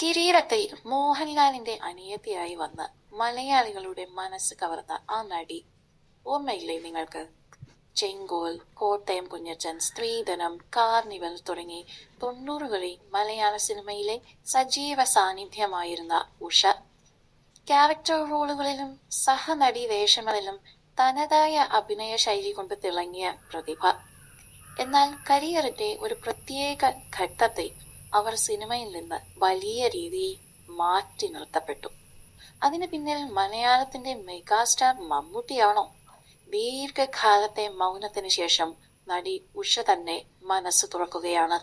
കിരീടത്തിൽ മോഹൻലാലിന്റെ അനിയത്തിയായി വന്ന് മലയാളികളുടെ മനസ്സ് കവർന്ന ആ നടി ഓർമ്മയില്ലേ നിങ്ങൾക്ക്? ചെങ്കോൽ, കോട്ടയം കുഞ്ഞച്ചൻ, സ്ത്രീധനം, കാർണിവൽ തുടങ്ങി 90കളിൽ മലയാള സിനിമയിലെ സജീവ സാന്നിധ്യമായിരുന്ന ഉഷ. ക്യാരക്ടർ റോളുകളിലും സഹനടി വേഷങ്ങളിലും തനതായ അഭിനയ ശൈലി കൊണ്ട് തിളങ്ങിയ പ്രതിഭ. എന്നാൽ കരിയറിന്റെ ഒരു പ്രത്യേക ഘട്ടത്തിൽ അവർ സിനിമയിൽ നിന്ന് വലിയ രീതിയിൽ മാറ്റി നിർത്തപ്പെട്ടു. അതിന് പിന്നിൽ മലയാളത്തിന്റെ മെഗാസ്റ്റാർ മമ്മൂട്ടിയാണോ? ദീർഘകാലത്തെ മൗനത്തിന് ശേഷം നടി ഉഷ തന്നെ മനസ്സ് തുറക്കുകയാണ്.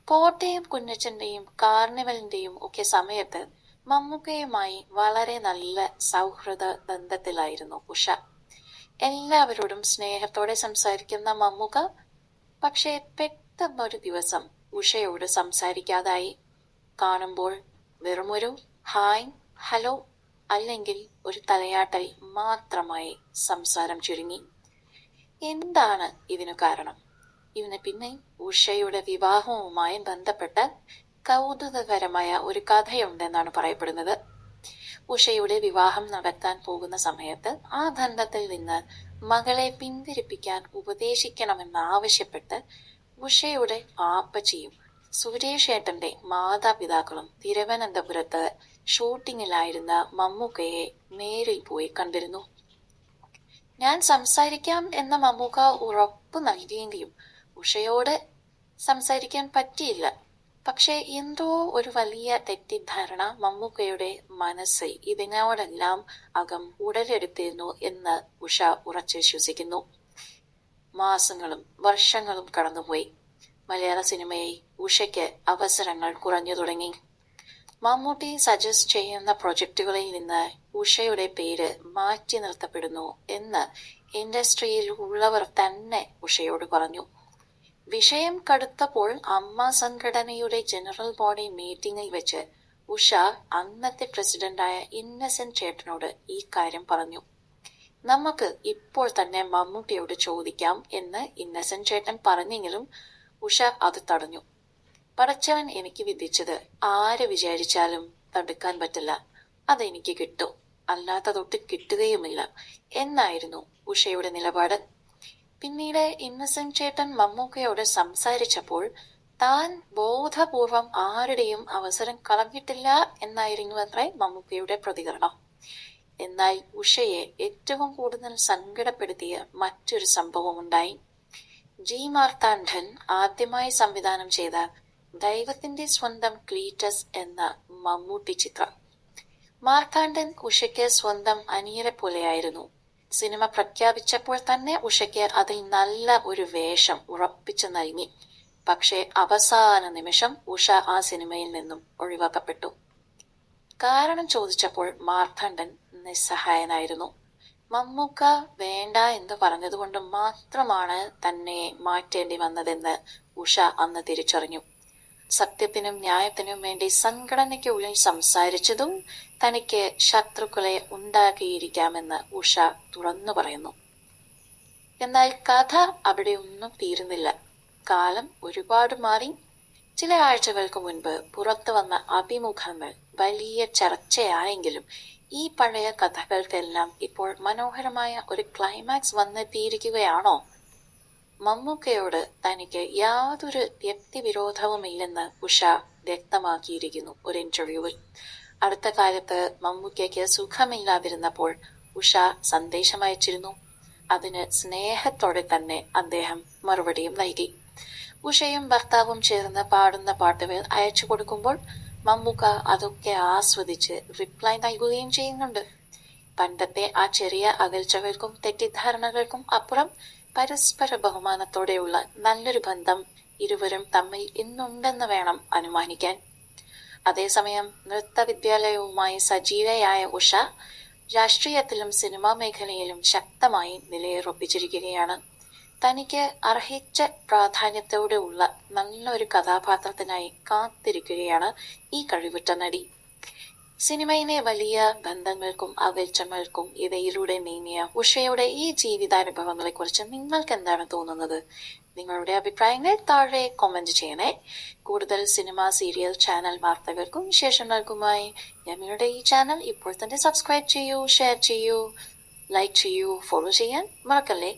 കോട്ടയം കുഞ്ഞച്ചന്റെയും കാർണിവലിന്റെയും ഒക്കെ സമയത്ത് മമ്മൂക്കയുമായി വളരെ നല്ല സൗഹൃദ ബന്ധത്തിലായിരുന്നു ഉഷ. എല്ലാവരോടും സ്നേഹത്തോടെ സംസാരിക്കുന്ന മമ്മൂക്ക പക്ഷേ പെട്ടെന്നൊരു ദിവസം ഉഷയോട് സംസാരിക്കാതായി. കാണുമ്പോൾ വെറുമൊരു ഹായ്, ഹലോ അല്ലെങ്കിൽ ഒരു തലയാട്ടൽ മാത്രമായി സംസാരം ചുരുങ്ങി. എന്താണ് ഇതിനു കാരണം? ഇതിന് പിന്നെ ഉഷയുടെ വിവാഹവുമായി ബന്ധപ്പെട്ട കൗതുകകരമായ ഒരു കഥയുണ്ടെന്നാണ് പറയപ്പെടുന്നത്. ഉഷയുടെ വിവാഹം നടത്താൻ പോകുന്ന സമയത്ത് ആ ബന്ധത്തിൽ നിന്ന് മകളെ പിന്തിരിപ്പിക്കാൻ ഉപദേശിക്കണമെന്നാവശ്യപ്പെട്ട് ഉഷയുടെ ആപ്പച്ചിയും സുരേഷ് ഏട്ടന്റെ മാതാപിതാക്കളും തിരുവനന്തപുരത്ത് ഷൂട്ടിങ്ങിലായിരുന്ന മമ്മൂക്കയെ നേരിൽ പോയി കണ്ടിരുന്നു. ഞാൻ സംസാരിക്കാം എന്ന മമ്മൂക്ക ഉറപ്പു നൽകിയെങ്കിലും ഉഷയോട് സംസാരിക്കാൻ പറ്റിയില്ല. പക്ഷെ എന്തോ ഒരു വലിയ തെറ്റിദ്ധാരണ മമ്മൂക്കയുടെ മനസ്സിൽ ഇതിനോടെല്ലാം അകം ഉടലെടുത്തിരുന്നു എന്ന് ഉഷ ഉറച്ചു വിശ്വസിക്കുന്നു. മാസങ്ങളും വർഷങ്ങളും കടന്നുപോയി. മലയാള സിനിമയിൽ ഉഷയ്ക്ക് അവസരങ്ങൾ കുറഞ്ഞു തുടങ്ങി. മമ്മൂട്ടി സജസ്റ്റ് ചെയ്യുന്ന പ്രൊജക്ടുകളിൽ നിന്ന് ഉഷയുടെ പേര് മാറ്റി നിർത്തപ്പെടുന്നു എന്ന് ഇൻഡസ്ട്രിയിൽ ഉള്ളവർ തന്നെ ഉഷയോട് പറഞ്ഞു. വിഷയം കടുത്തപ്പോൾ അമ്മ സംഘടനയുടെ ജനറൽ ബോഡി മീറ്റിംഗിൽ വെച്ച് ഉഷ അന്നത്തെ പ്രസിഡന്റായ ഇന്നസെന്റ് ചേട്ടനോട് ഈ കാര്യം പറഞ്ഞു. നമുക്ക് ഇപ്പോൾ തന്നെ മമ്മൂട്ടിയോട് ചോദിക്കാം എന്ന് ഇന്നസെന്റ് ചേട്ടൻ പറഞ്ഞെങ്കിലും ഉഷ അത് തടഞ്ഞു. പടച്ചവൻ എനിക്ക് വിധിച്ചത് ആര് വിചാരിച്ചാലും തടുക്കാൻ പറ്റില്ല. അതെനിക്ക് കിട്ടും, അല്ലാത്തതൊട്ട് കിട്ടുകയുമില്ല എന്നായിരുന്നു ഉഷയുടെ നിലപാട്. പിന്നീട് ഇന്നസെന്റ് ചേട്ടൻ മമ്മൂക്കയോട് സംസാരിച്ചപ്പോൾ താൻ ബോധപൂർവം ആരുടെയും അവസരം കളഞ്ഞിട്ടില്ല എന്നായിരുന്നു അത്രേ മമ്മൂക്കയുടെ പ്രതികരണം. എന്നാൽ ഉഷയെ ഏറ്റവും കൂടുതൽ സങ്കടപ്പെടുത്തിയ മറ്റൊരു സംഭവമുണ്ടായി. ജി മാർത്താണ്ഡൻ ആദ്യമായി സംവിധാനം ചെയ്ത ദൈവത്തിന്റെ സ്വന്തം ക്ലീറ്റസ് എന്ന മമ്മൂട്ടി ചിത്രം. മാർത്താണ്ഡൻ ഉഷയ്ക്ക് സ്വന്തം അനിയനെ പോലെയായിരുന്നു. സിനിമ പ്രഖ്യാപിച്ചപ്പോൾ തന്നെ ഉഷയ്ക്ക് അതിൽ നല്ല ഒരു വേഷം ഉറപ്പിച്ചു നൽകി. പക്ഷേ അവസാന നിമിഷം ഉഷ ആ സിനിമയിൽ നിന്നും ഒഴിവാക്കപ്പെട്ടു. കാരണം ചോദിച്ചപ്പോൾ മാർത്താണ്ഡൻ നിസ്സഹായനായിരുന്നു. മമ്മൂക്ക വേണ്ട എന്ന് പറഞ്ഞതുകൊണ്ട് മാത്രമാണ് തന്നെ മാറ്റേണ്ടി വന്നതെന്ന് ഉഷ അന്ന് തിരിച്ചറിഞ്ഞു. സത്യത്തിനും ന്യായത്തിനും വേണ്ടി സംഘടനയ്ക്കുള്ളിൽ സംസാരിച്ചതും തനിക്ക് ശത്രുക്കളെ ഉണ്ടാക്കിയിരിക്കാമെന്ന് ഉഷ തുറന്നു പറയുന്നു. എന്നാൽ കഥ അവിടെ ഒന്നും തീരുന്നില്ല. കാലം ഒരുപാട് മാറി. ചില ആഴ്ചകൾക്ക് മുൻപ് പുറത്തു വന്ന അഭിമുഖങ്ങൾ വലിയ ചർച്ചയായെങ്കിലും ഈ പഴയ കഥകൾക്കെല്ലാം ഇപ്പോൾ മനോഹരമായ ഒരു ക്ലൈമാക്സ് വന്നെത്തിയിരിക്കുകയാണോ? മമ്മൂക്കയോട് തനിക്ക് യാതൊരു വ്യക്തിവിരോധവുമില്ലെന്ന് ഉഷ വ്യക്തമാക്കിയിരിക്കുന്നു ഒരു ഇന്റർവ്യൂവിൽ. അടുത്ത കാലത്ത് മമ്മൂക്കയ്ക്ക് സുഖമില്ലാതിരുന്നപ്പോൾ ഉഷ സന്ദേശമയച്ചിരുന്നു. അതിന് സ്നേഹത്തോടെ തന്നെ അദ്ദേഹം മറുപടിയും നൽകി. ഉഷയും ഭർത്താവും ചേർന്ന് പാടുന്ന പാട്ടുകൾ അയച്ചു കൊടുക്കുമ്പോൾ മമ്മൂക്ക അതൊക്കെ ആസ്വദിച്ച് റിപ്ലൈ നൽകുകയും ചെയ്യുന്നുണ്ട്. പണ്ടത്തെ ആ ചെറിയ അകൽച്ചകൾക്കും തെറ്റിദ്ധാരണകൾക്കും അപ്പുറം പരസ്പര ബഹുമാനത്തോടെയുള്ള നല്ലൊരു ബന്ധം ഇരുവരും തമ്മിൽ ഇന്നുണ്ടെന്ന് വേണം അനുമാനിക്കാൻ. അതേസമയം നൃത്തവിദ്യാലയവുമായി സജീവയായ ഉഷ രാഷ്ട്രീയത്തിലും സിനിമാ മേഖലയിലും ശക്തമായി നിലയുറപ്പിച്ചിരിക്കുകയാണ്. തനിക്ക് അർഹിച്ച പ്രാധാന്യത്തോടെയുള്ള നല്ലൊരു കഥാപാത്രത്തിനായി കാത്തിരിക്കുകയാണ് ഈ കഴിവുറ്റ നടി. സിനിമയിലെ വലിയ ബന്ധങ്ങൾക്കും അകൽച്ചകൾക്കും ഇടയിലൂടെ നീങ്ങിയ ഉഷയുടെ ഈ ജീവിതാനുഭവങ്ങളെ കുറിച്ച് നിങ്ങൾക്ക് എന്താണ് തോന്നുന്നത്? നിങ്ങളുടെ അഭിപ്രായങ്ങൾ താഴെ കമന്റ് ചെയ്യണേ. കൂടുതൽ സിനിമ, സീരിയൽ, ചാനൽ വാർത്തകൾക്കും വിശേഷങ്ങൾക്കുമായി ഞങ്ങളുടെ ഈ ചാനൽ ഇപ്പോൾ തന്നെ സബ്സ്ക്രൈബ് ചെയ്യൂ, ഷെയർ ചെയ്യൂ, ലൈക്ക് ചെയ്യൂ, ഫോളോ ചെയ്യാൻ മറക്കല്ലേ.